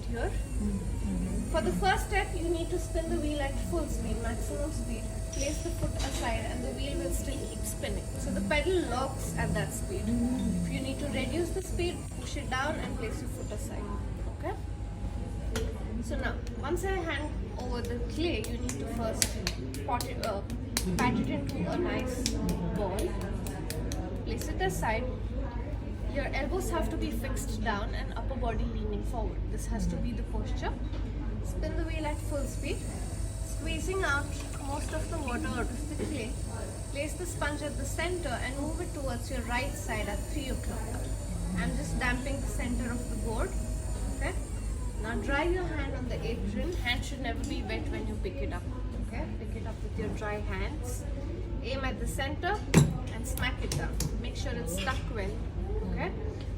here. For the first step, you need to spin the wheel at full speed, maximum speed. Place the foot aside and the wheel will still keep spinning. So the pedal locks at that speed. If you need to reduce the speed, push it down and place your foot aside. Okay? So now, once I hand over the clay, you need to first pat it into a nice ball. Place it aside. Your elbows have to be fixed down and upper body leaning forward. This has to be the posture. Spin the wheel at full speed, squeezing out most of the water out of the clay. Place the sponge at the center and move it towards your right side at 3 o'clock. I'm just damping the center of the board. Okay. Now dry your hand on the apron. Hand should never be wet when you pick it up. Okay. Pick it up with your dry hands. Aim at the center and smack it down. Make sure it's stuck well. Okay.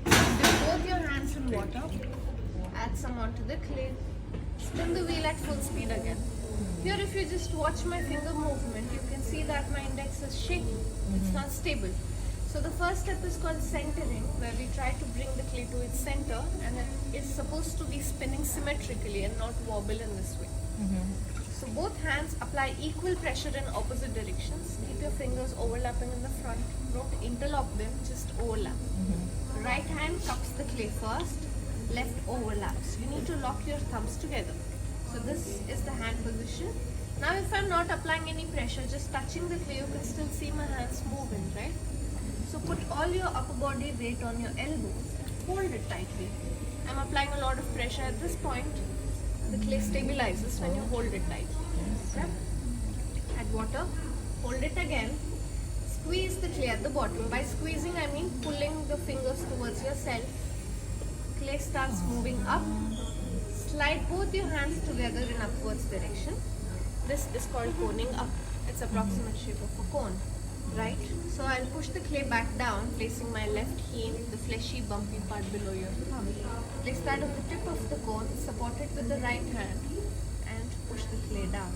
Dip both your hands in water. Add some onto the clay. Spin the wheel at full speed again. Here, if you just watch my finger movement, you can see that my index is shaking. It's not stable. So the first step is called centering, where we try to bring the clay to its center, and it is supposed to be spinning symmetrically and not wobble in this way. So both hands apply equal pressure in opposite directions. Keep your fingers overlapping in the front. Don't interlock them, just overlap. Right hand cups the clay first. Left overlaps. You need to lock your thumbs together. So this is the hand position. Now if I'm not applying any pressure, just touching the clay, you can still see my hands moving, right? So put all your upper body weight on your elbows and hold it tightly. I'm applying a lot of pressure at this point. The clay stabilizes when you hold it tightly. Okay? Add water. Hold it again. Squeeze the clay at the bottom. By squeezing, I mean pulling the fingers towards yourself. Clay starts moving up. Slide both your hands together in upwards direction. This is called coning up. It's approximate shape of a cone. Right? So I'll push the clay back down, placing my left heel, the fleshy bumpy part below your thumb. Place that on the tip of the cone, support it with the right hand and push the clay down.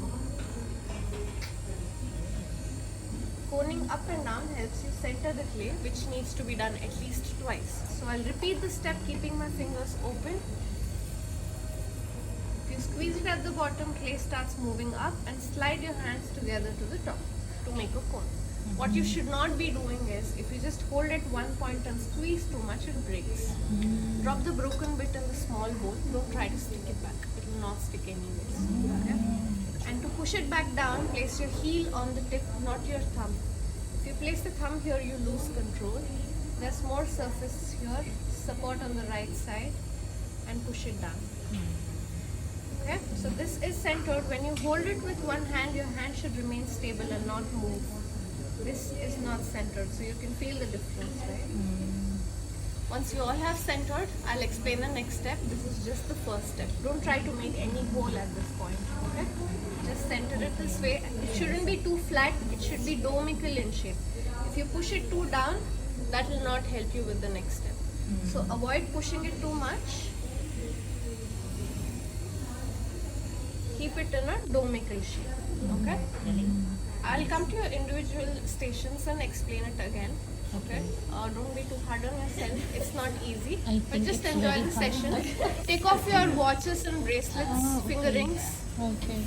Coning up and down helps you center the clay, which needs to be done at least twice. So I'll repeat the step, keeping my fingers open. If you squeeze it at the bottom, clay starts moving up, and slide your hands together to the top to make a cone. What you should not be doing is, if you just hold at one point and squeeze too much, it breaks. Drop the broken bit in the small bowl. Don't try to stick it back. It will not stick anyways. Okay? And to push it back down, place your heel on the tip, not your thumb. If you place the thumb here, you lose control. There's more surface here. Support on the right side and push it down. Okay? So this is centered. When you hold it with one hand, your hand should remain stable and not move. This is not centered, so you can feel the difference, right? Once you all have centered, I'll explain the next step. This is just the first step. Don't try to make any hole at this point, okay? Just center it this way. It shouldn't be too flat, it should be domical in shape. If you push it too down, that will not help you with the next step. So avoid pushing it too much. Keep it in a domical shape, okay? I'll come to your individual stations and explain it again. Okay? Don't be too hard on yourself. It's not easy. But just enjoy the session. Take off your watches and bracelets, finger rings. Okay.